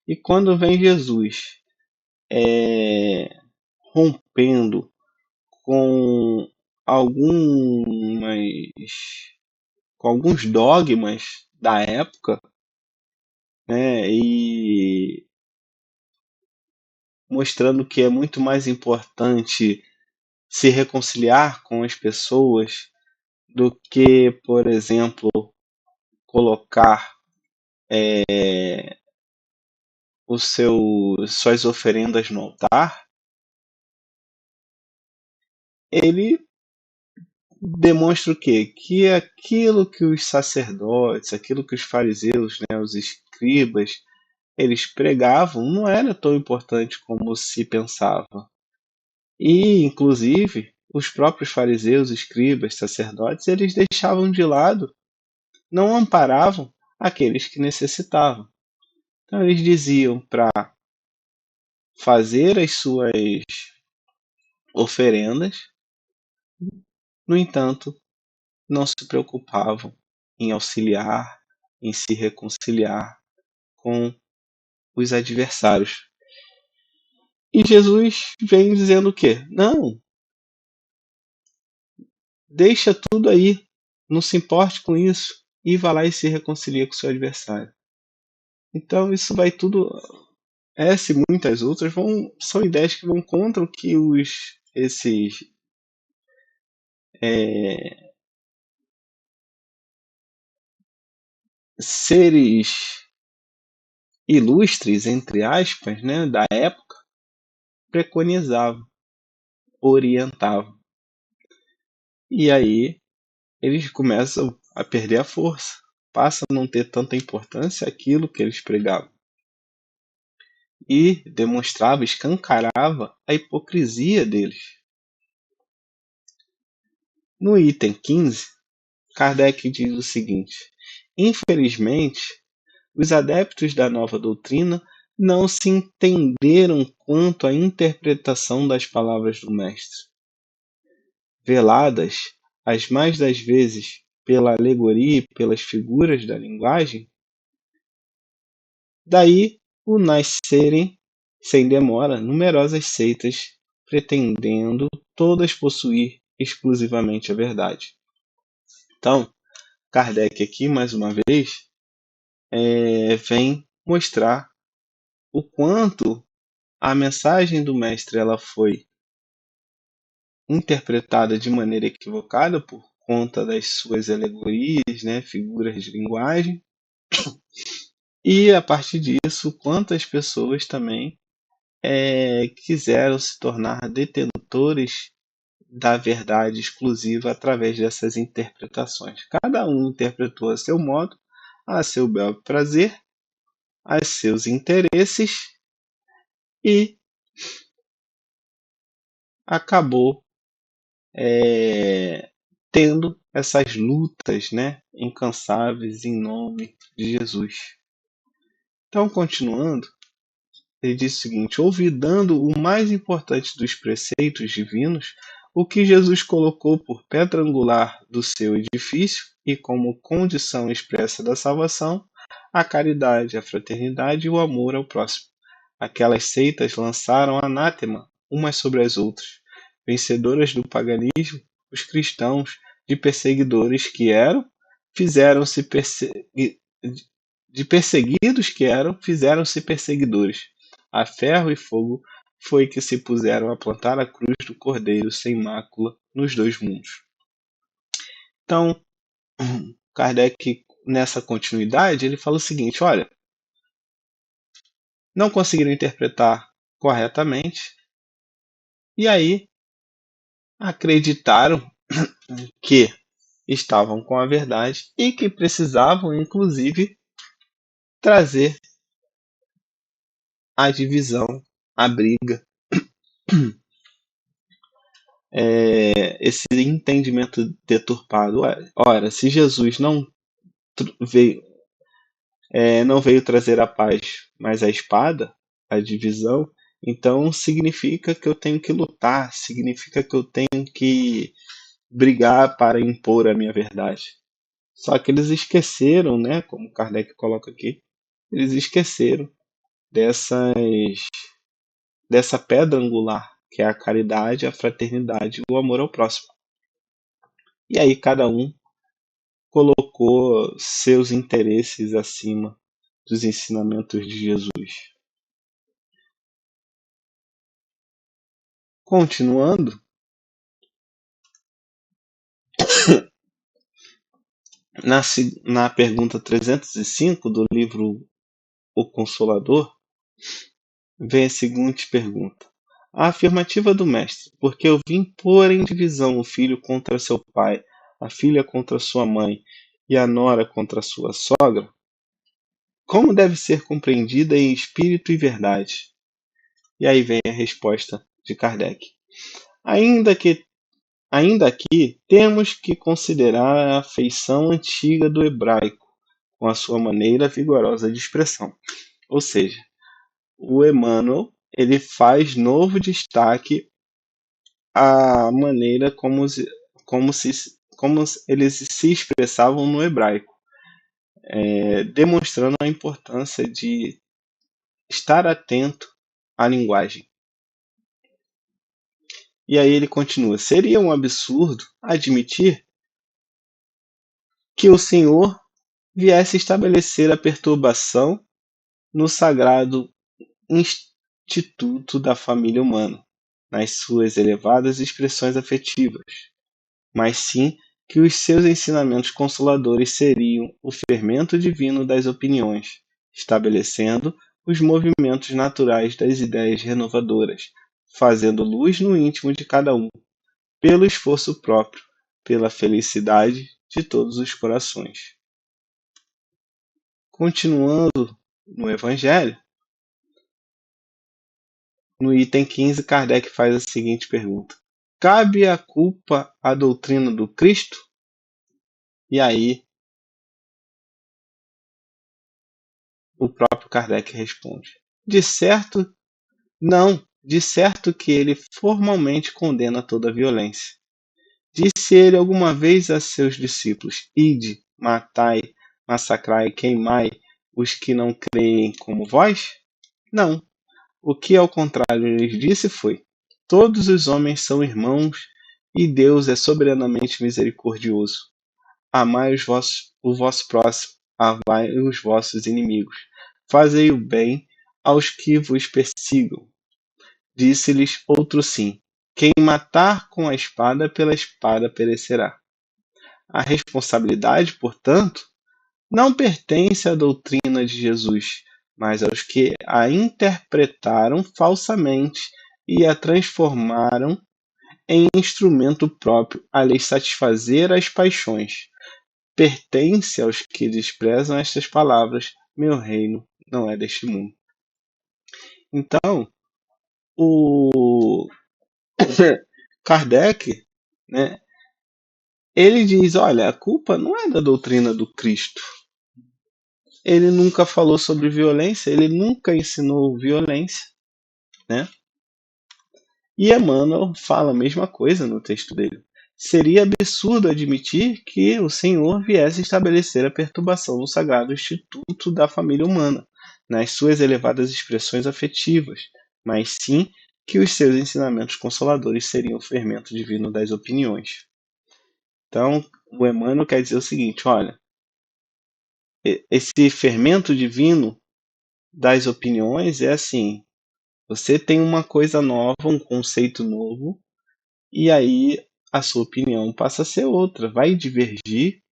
S9: E quando vem Jesus rompendo com algumas com alguns dogmas da época, né, e mostrando que é muito mais importante se reconciliar com as pessoas do que, por exemplo, colocar suas oferendas no altar. Ele demonstra o quê? Que aquilo que os sacerdotes, aquilo que os fariseus, né, os escribas, eles pregavam não era tão importante como se pensava. E, inclusive, os próprios fariseus, escribas, sacerdotes, eles deixavam de lado, não amparavam aqueles que necessitavam. Então, eles diziam para fazer as suas oferendas, no entanto, não se preocupavam em auxiliar, em se reconciliar com os adversários. E Jesus vem dizendo o quê? Não, deixa tudo aí, não se importe com isso, e vá lá e se reconcilia com o seu adversário. Então isso vai tudo, essa e muitas outras são ideias que vão contra o que esses seres ilustres, entre aspas, né, da época, preconizavam, orientavam. E aí eles começam a perder a força, passa a não ter tanta importância aquilo que eles pregavam. E demonstrava, escancarava a hipocrisia deles. No item 15, Kardec diz o seguinte: infelizmente, os adeptos da nova doutrina não se entenderam quanto à interpretação das palavras do Mestre. Veladas, as mais das vezes, pela alegoria e pelas figuras da linguagem, daí o nascerem, sem demora, numerosas seitas, pretendendo todas possuir exclusivamente a verdade. Então, Kardec aqui, mais uma vez, vem mostrar o quanto a mensagem do mestre ela foi interpretada de maneira equivocada por conta das suas alegorias, né, figuras de linguagem, e a partir disso, quantas pessoas também quiseram se tornar detentores da verdade exclusiva através dessas interpretações. Cada um interpretou a seu modo, a seu bel prazer, a seus interesses e acabou tendo essas lutas, né, incansáveis em nome de Jesus. Então, continuando, ele diz o seguinte: olvidando o mais importante dos preceitos divinos, o que Jesus colocou por pedra angular do seu edifício e como condição expressa da salvação, a caridade, a fraternidade e o amor ao próximo. Aquelas seitas lançaram anátema umas sobre as outras, vencedoras do paganismo, os cristãos, de perseguidores que eram, fizeram-se de perseguidos que eram, fizeram-se perseguidores. A ferro e fogo foi que se puseram a plantar a cruz do Cordeiro sem mácula nos dois mundos. Então, Kardec, nessa continuidade, ele fala o seguinte: olha, não conseguiram interpretar corretamente, e aí acreditaram que estavam com a verdade e que precisavam, inclusive, trazer a divisão, a briga. esse entendimento deturpado. Ora, se Jesus veio, não veio trazer a paz, mas a espada, a divisão, então significa que eu tenho que lutar, significa que eu tenho que brigar para impor a minha verdade. Só que eles esqueceram, né, como Kardec coloca aqui, eles esqueceram dessa pedra angular, que é a caridade, a fraternidade e o amor ao próximo. E aí cada um colocou seus interesses acima dos ensinamentos de Jesus. Continuando, na pergunta 305 do livro O Consolador, vem a seguinte pergunta. A afirmativa do mestre, porque eu vim pôr em divisão o filho contra seu pai, a filha contra sua mãe e a nora contra sua sogra, como deve ser compreendida em espírito e verdade? E aí vem a resposta de Kardec. Ainda aqui temos que considerar a feição antiga do hebraico, com a sua maneira vigorosa de expressão. Ou seja, o Emmanuel ele faz novo destaque à maneira como eles se expressavam no hebraico, demonstrando a importância de estar atento à linguagem. E aí ele continua: seria um absurdo admitir que o Senhor viesse estabelecer a perturbação no sagrado instituto da família humana, nas suas elevadas expressões afetivas, mas sim que os seus ensinamentos consoladores seriam o fermento divino das opiniões, estabelecendo os movimentos naturais das ideias renovadoras, fazendo luz no íntimo de cada um, pelo esforço próprio, pela felicidade de todos os corações. Continuando no Evangelho, no item 15, Kardec faz a seguinte pergunta: cabe a culpa à doutrina do Cristo? E aí, o próprio Kardec responde: de certo, não, de certo que ele formalmente condena toda violência. Disse ele alguma vez a seus discípulos: ide, matai, massacrai, queimai os que não creem como vós? Não. O que ao contrário lhes disse foi: todos os homens são irmãos e Deus é soberanamente misericordioso. Amai o vosso próximo, amai os vossos inimigos. Fazei o bem aos que vos persigam. Disse-lhes outro sim: quem matar com a espada, pela espada perecerá. A responsabilidade, portanto, não pertence à doutrina de Jesus, mas aos que a interpretaram falsamente e a transformaram em instrumento próprio a lhes satisfazer as paixões. Pertence aos que desprezam estas palavras: meu reino não é deste mundo. Então, o Kardec, né, ele diz: olha, a culpa não é da doutrina do Cristo. Ele nunca falou sobre violência, ele nunca ensinou violência, né? E Emmanuel fala a mesma coisa no texto dele. Seria absurdo admitir que o Senhor viesse estabelecer a perturbação no sagrado instituto da família humana, nas suas elevadas expressões afetivas, mas sim que os seus ensinamentos consoladores seriam o fermento divino das opiniões. Então, o Emmanuel quer dizer o seguinte: olha, esse fermento divino das opiniões é assim: você tem uma coisa nova, um conceito novo, e aí a sua opinião passa a ser outra, vai divergir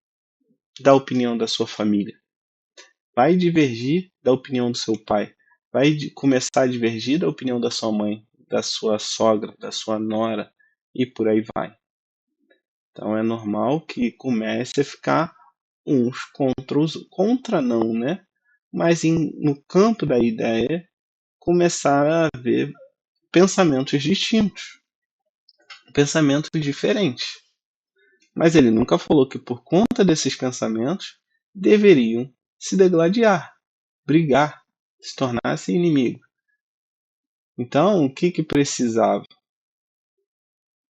S9: da opinião da sua família, vai divergir da opinião do seu pai, vai começar a divergir da opinião da sua mãe, da sua sogra, da sua nora, e por aí vai. Então é normal que comece a ficar uns contra os contra não, né? Mas no campo da ideia começar a haver pensamentos distintos, pensamentos diferentes. Mas ele nunca falou que por conta desses pensamentos deveriam se degladiar, brigar, se tornassem inimigos. Então, o que precisava?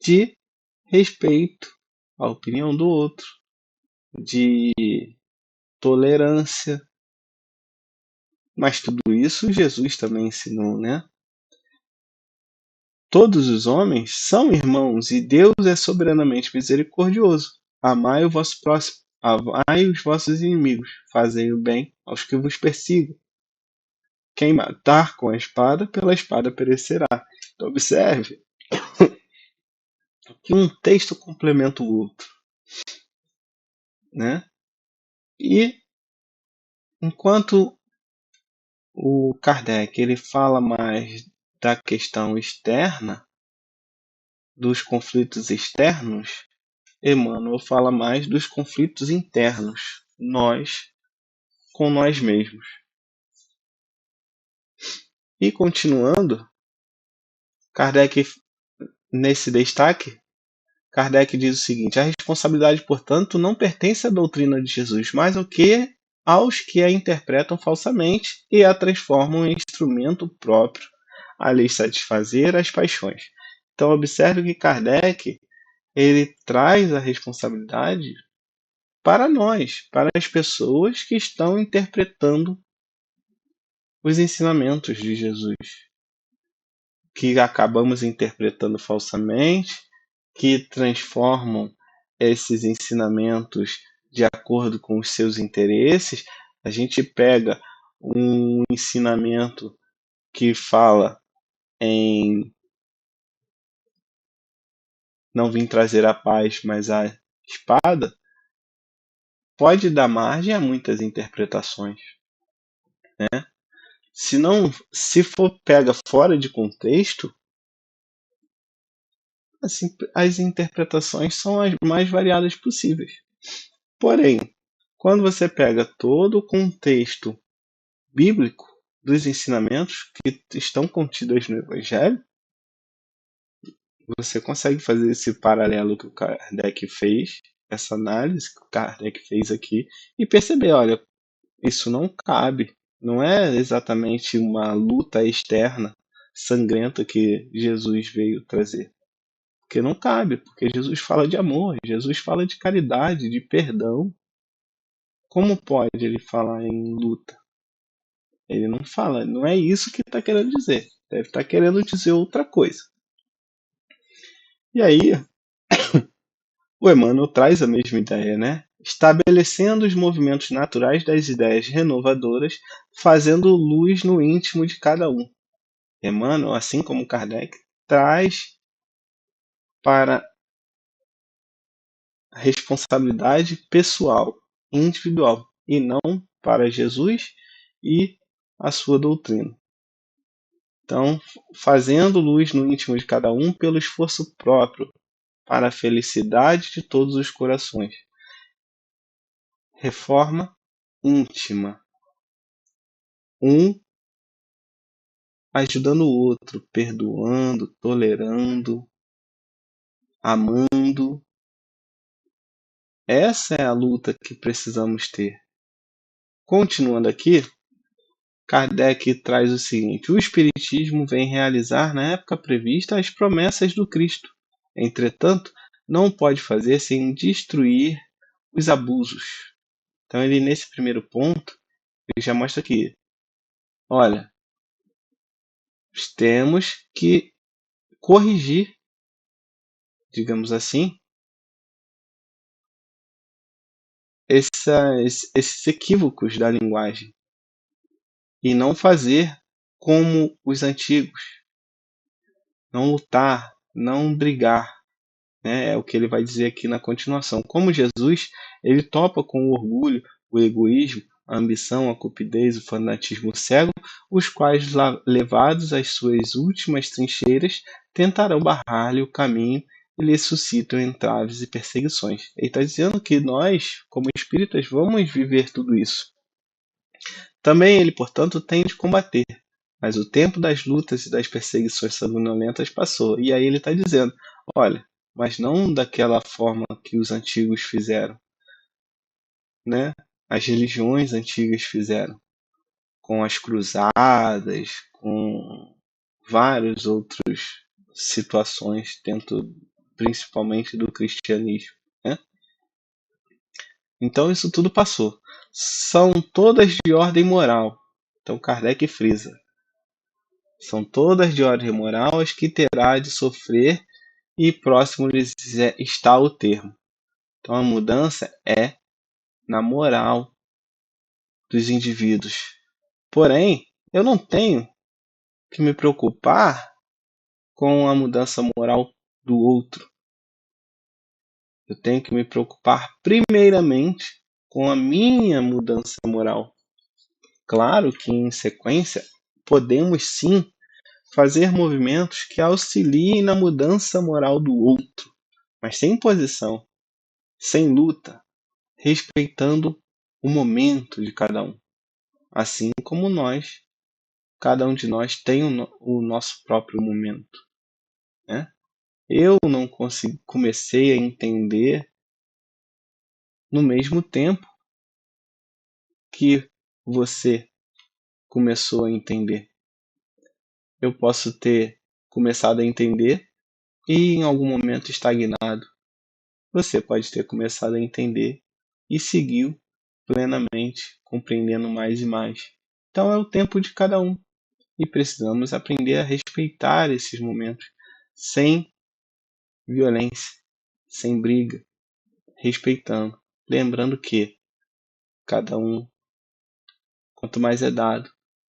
S9: De respeito à opinião do outro, de tolerância. Mas tudo isso Jesus também ensinou, né? Todos os homens são irmãos e Deus é soberanamente misericordioso. Amai o vosso próximo, amai os vossos inimigos, fazei o bem aos que vos persigam. Quem matar com a espada, pela espada perecerá. Então, observe que um texto complementa o outro, né? E enquanto o Kardec ele fala mais da questão externa, dos conflitos externos, Emmanuel fala mais dos conflitos internos, nós com nós mesmos. E continuando, Kardec, nesse destaque, Kardec diz o seguinte: a responsabilidade, portanto, não pertence à doutrina de Jesus, mas aos que a interpretam falsamente e a transformam em instrumento próprio a lhes satisfazer as paixões. Então, observe que Kardec ele traz a responsabilidade para nós, para as pessoas que estão interpretando os ensinamentos de Jesus, que acabamos interpretando falsamente, que transformam esses ensinamentos de acordo com os seus interesses. A gente pega um ensinamento que fala em não vim trazer a paz, mas a espada, pode dar margem a muitas interpretações, né? Se for pega fora de contexto, assim, as interpretações são as mais variadas possíveis. Porém, quando você pega todo o contexto bíblico dos ensinamentos que estão contidos no Evangelho, você consegue fazer esse paralelo que o Kardec fez, essa análise que o Kardec fez aqui, e perceber, olha, isso não cabe. Não é exatamente uma luta externa sangrenta que Jesus veio trazer. Porque não cabe, porque Jesus fala de amor, Jesus fala de caridade, de perdão. Como pode ele falar em luta? Ele não fala, não é isso que está querendo dizer. Deve estar querendo dizer outra coisa. E aí, o Emmanuel traz a mesma ideia, né? Estabelecendo os movimentos naturais das ideias renovadoras, fazendo luz no íntimo de cada um. Emmanuel, assim como Kardec, traz para a responsabilidade pessoal, individual, e não para Jesus e a sua doutrina. Então, fazendo luz no íntimo de cada um pelo esforço próprio, para a felicidade de todos os corações. Reforma íntima. Um ajudando o outro, perdoando, tolerando, amando. Essa é a luta que precisamos ter. Continuando aqui, Kardec traz o seguinte: o Espiritismo vem realizar na época prevista as promessas do Cristo. Entretanto, não pode fazer sem destruir os abusos. Então, ele nesse primeiro ponto, ele já mostra aqui, olha, temos que corrigir, digamos assim, esses equívocos da linguagem e não fazer como os antigos, não lutar, não brigar, né? É o que ele vai dizer aqui na continuação. Como Jesus, ele topa com o orgulho, o egoísmo, a ambição, a cupidez, o fanatismo cego, os quais, levados às suas últimas trincheiras, tentarão barrar-lhe o caminho e lhe suscitam entraves e perseguições. Ele está dizendo que nós, como espíritas, vamos viver tudo isso. Também ele, portanto, tem de combater, mas o tempo das lutas e das perseguições sanguinolentas passou. E aí ele está dizendo, olha, mas não daquela forma que os antigos fizeram, né? As religiões antigas fizeram, com as cruzadas, com várias outras situações dentro, principalmente do cristianismo, né? Então isso tudo passou. São todas de ordem moral. Então Kardec frisa. São todas de ordem moral as que terá de sofrer e próximo lhes está o termo. Então a mudança é na moral dos indivíduos. Porém, eu não tenho que me preocupar com a mudança moral do outro. Eu tenho que me preocupar primeiramente com a minha mudança moral. Claro que em sequência podemos sim fazer movimentos que auxiliem na mudança moral do outro, mas sem imposição, sem luta, respeitando o momento de cada um. Assim como nós, cada um de nós tem o nosso próprio momento, né? Eu não comecei a entender no mesmo tempo que você começou a entender. Eu posso ter começado a entender e em algum momento estagnado. Você pode ter começado a entender e seguiu plenamente, compreendendo mais e mais. Então é o tempo de cada um e precisamos aprender a respeitar esses momentos sem violência, sem briga, respeitando, lembrando que cada um, quanto mais é dado,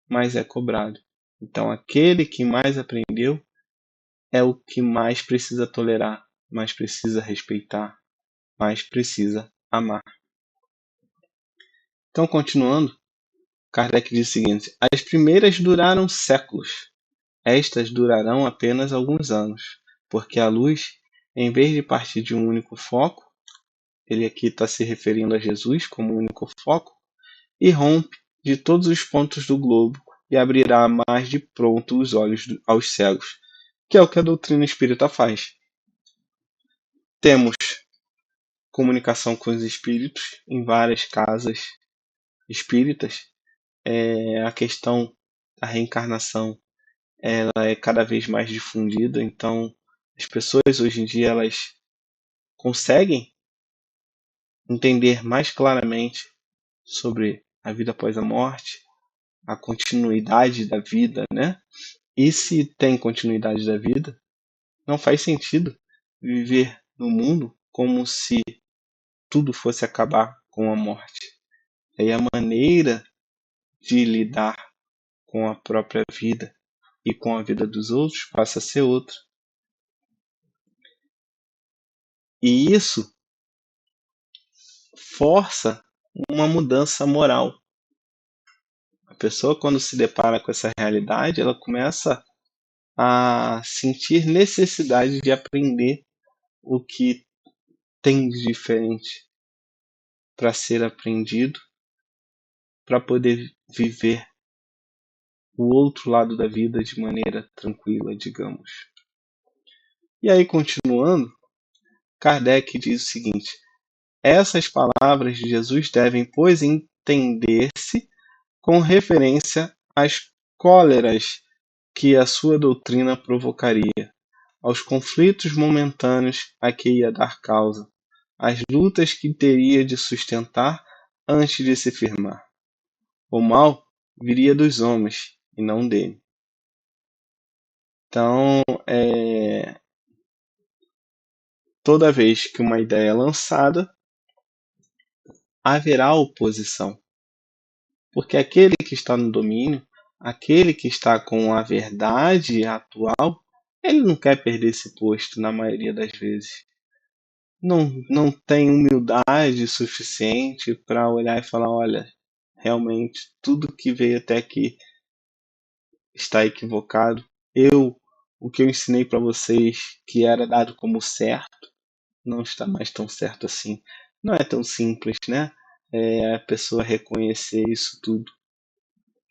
S9: mais é cobrado. Então aquele que mais aprendeu é o que mais precisa tolerar, mais precisa respeitar, mais precisa amar. Então, continuando, Kardec diz o seguinte: as primeiras duraram séculos, estas durarão apenas alguns anos, porque a luz, em vez de partir de um único foco, ele aqui está se referindo a Jesus como único foco, irrompe de todos os pontos do globo e abrirá mais de pronto os olhos aos cegos, que é o que a doutrina espírita faz. Temos comunicação com os espíritos em várias casas espíritas. A questão da reencarnação ela é cada vez mais difundida, então as pessoas hoje em dia elas conseguem entender mais claramente sobre a vida após a morte, a continuidade da vida, né? E se tem continuidade da vida, não faz sentido viver no mundo como se tudo fosse acabar com a morte. E a maneira de lidar com a própria vida e com a vida dos outros passa a ser outra. E isso força uma mudança moral. A pessoa, quando se depara com essa realidade, ela começa a sentir necessidade de aprender o que tem de diferente para ser aprendido, para poder viver o outro lado da vida de maneira tranquila, digamos. E aí, continuando, Kardec diz o seguinte: essas palavras de Jesus devem, pois, entender-se com referência às cóleras que a sua doutrina provocaria, aos conflitos momentâneos a que ia dar causa, às lutas que teria de sustentar antes de se firmar. O mal viria dos homens e não dele. Então, toda vez que uma ideia é lançada, haverá oposição. Porque aquele que está no domínio, aquele que está com a verdade atual, ele não quer perder esse posto na maioria das vezes. Não tem humildade suficiente para olhar e falar: olha, realmente tudo que veio até aqui está equivocado. O que eu ensinei para vocês que era dado como certo, não está mais tão certo assim. Não é tão simples, né? A pessoa reconhecer isso tudo.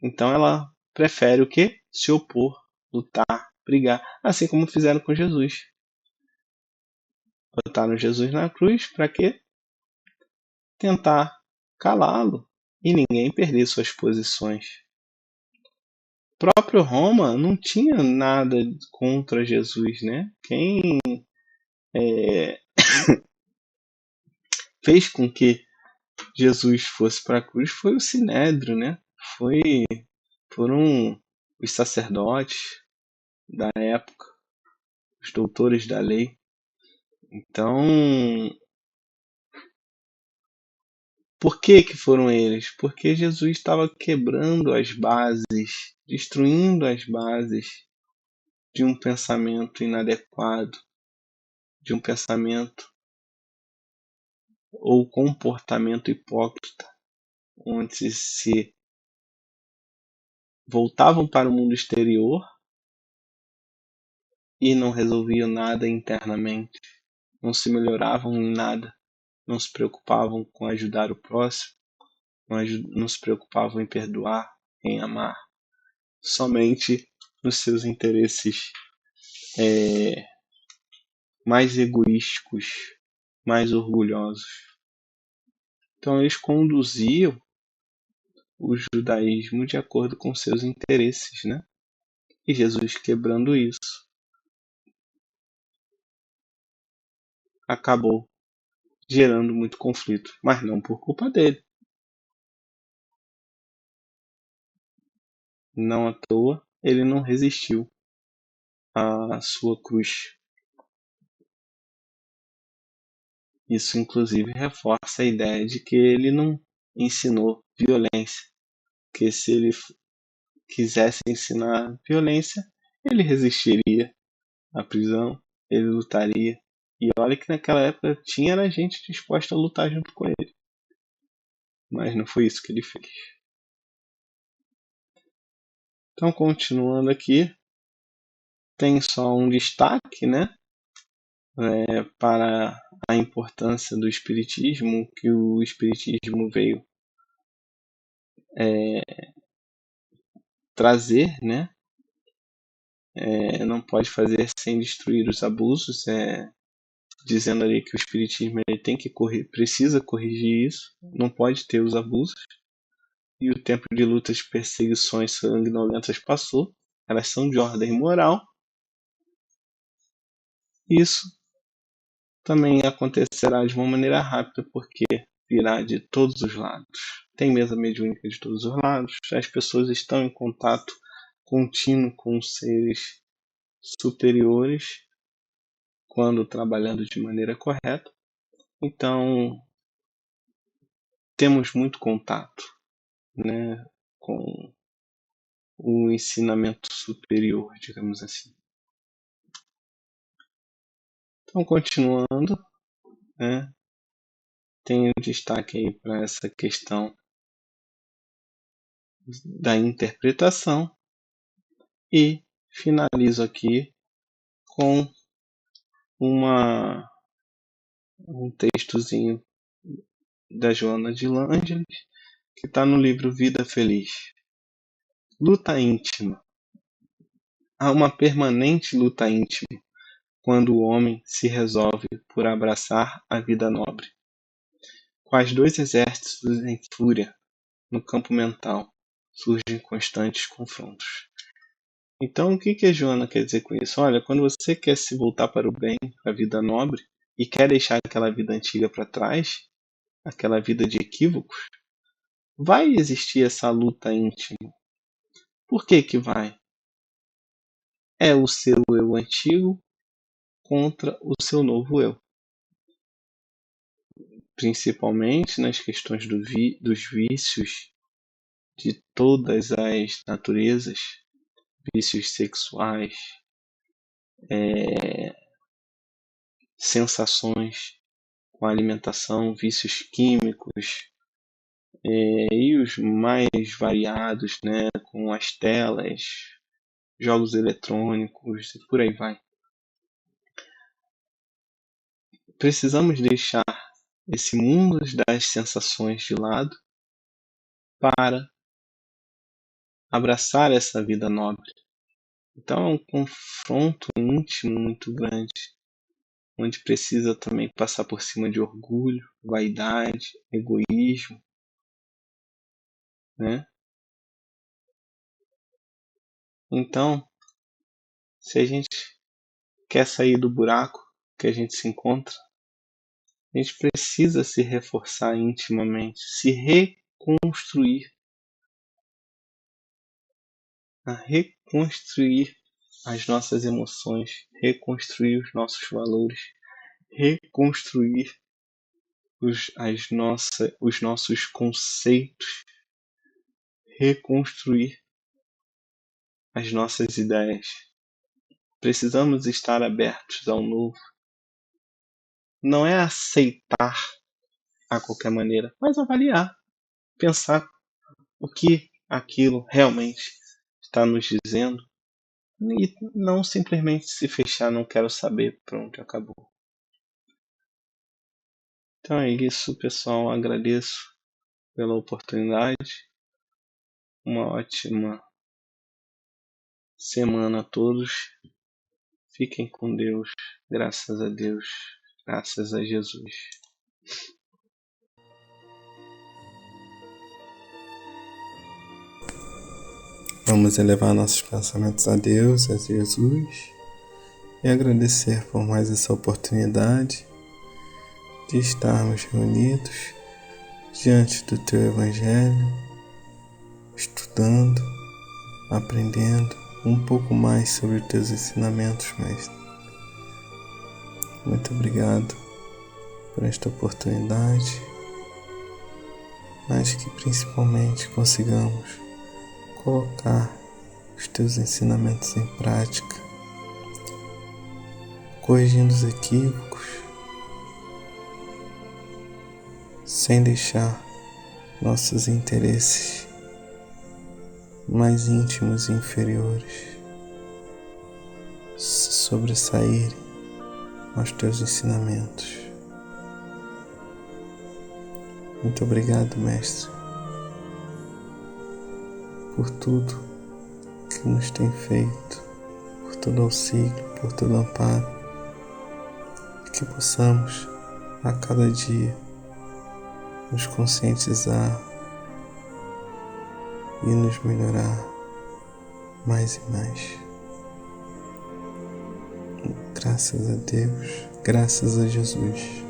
S9: Então ela prefere o quê? Se opor, lutar, brigar, assim como fizeram com Jesus. Botaram Jesus na cruz para quê? Tentar calá-lo e ninguém perder suas posições. O próprio Roma não tinha nada contra Jesus, né? Quem fez com que Jesus fosse para a cruz foi o Sinédrio, né? Foram os sacerdotes da época, os doutores da lei. Então, por que foram eles? Porque Jesus estava quebrando as bases, destruindo as bases de um pensamento inadequado, de um pensamento ou comportamento hipócrita, onde se voltavam para o mundo exterior e não resolviam nada internamente, não se melhoravam em nada, não se preocupavam com ajudar o próximo, não se preocupavam em perdoar, em amar, somente nos seus interesses mais egoísticos, mais orgulhosos. Então eles conduziam o judaísmo de acordo com seus interesses, né? E Jesus, quebrando isso, acabou gerando muito conflito, mas não por culpa dele. Não à toa, ele não resistiu à sua cruz. Isso, inclusive, reforça a ideia de que ele não ensinou violência, que se ele quisesse ensinar violência, ele resistiria à prisão, ele lutaria. E olha que naquela época tinha gente disposta a lutar junto com ele. Mas não foi isso que ele fez. Então, continuando aqui, tem só um destaque, né, para a importância do Espiritismo, que o Espiritismo veio trazer, né? Não pode fazer sem destruir os abusos, dizendo ali que o Espiritismo ele tem que precisa corrigir isso, não pode ter os abusos. E o tempo de lutas, perseguições sanguinolentas passou, elas são de ordem moral. Isso também acontecerá de uma maneira rápida, porque virá de todos os lados. Tem mesa mediúnica de todos os lados, as pessoas estão em contato contínuo com seres superiores quando trabalhando de maneira correta. Então, temos muito contato, né, com o ensinamento superior, digamos assim. Então, continuando, né, tenho destaque aí para essa questão da interpretação e finalizo aqui com um textozinho da Joana de Ângeles, que está no livro Vida Feliz. Luta íntima. Há uma permanente luta íntima quando o homem se resolve por abraçar a vida nobre. Quais dois exércitos em fúria no campo mental surgem constantes confrontos. Então, o que a Joana quer dizer com isso? Olha, quando você quer se voltar para o bem, para a vida nobre, e quer deixar aquela vida antiga para trás, aquela vida de equívocos, vai existir essa luta íntima. Por que vai? É o seu eu antigo contra o seu novo eu. Principalmente nas questões dos vícios de todas as naturezas, vícios sexuais, sensações com alimentação, vícios químicos, e os mais variados, né, com as telas, jogos eletrônicos e por aí vai. Precisamos deixar esse mundo das sensações de lado para abraçar essa vida nobre. Então é um confronto íntimo muito grande, onde precisa também passar por cima de orgulho, vaidade, egoísmo, né? Então, se a gente quer sair do buraco que a gente se encontra, a gente precisa se reforçar intimamente, se reconstruir, a reconstruir as nossas emoções, reconstruir os nossos valores, reconstruir os nossos conceitos, reconstruir as nossas ideias. Precisamos estar abertos ao novo. Não é aceitar a qualquer maneira, mas avaliar, pensar o que aquilo realmente está nos dizendo e não simplesmente se fechar, não quero saber, pronto, acabou. Então é isso, pessoal. Agradeço pela oportunidade. Uma ótima semana a todos. Fiquem com Deus. Graças a Deus. Graças a Jesus.
S10: Vamos elevar nossos pensamentos a Deus, a Jesus, e agradecer por mais essa oportunidade de estarmos reunidos diante do Teu Evangelho, estudando, aprendendo um pouco mais sobre os Teus ensinamentos, Mestre. Muito obrigado por esta oportunidade, mas que principalmente consigamos colocar os Teus ensinamentos em prática, corrigindo os equívocos, sem deixar nossos interesses mais íntimos e inferiores se sobressaírem aos Teus ensinamentos. Muito obrigado, Mestre, por tudo que nos tem feito, por todo auxílio, por todo amparo, e que possamos a cada dia nos conscientizar e nos melhorar mais e mais. Graças a Deus, graças a Jesus.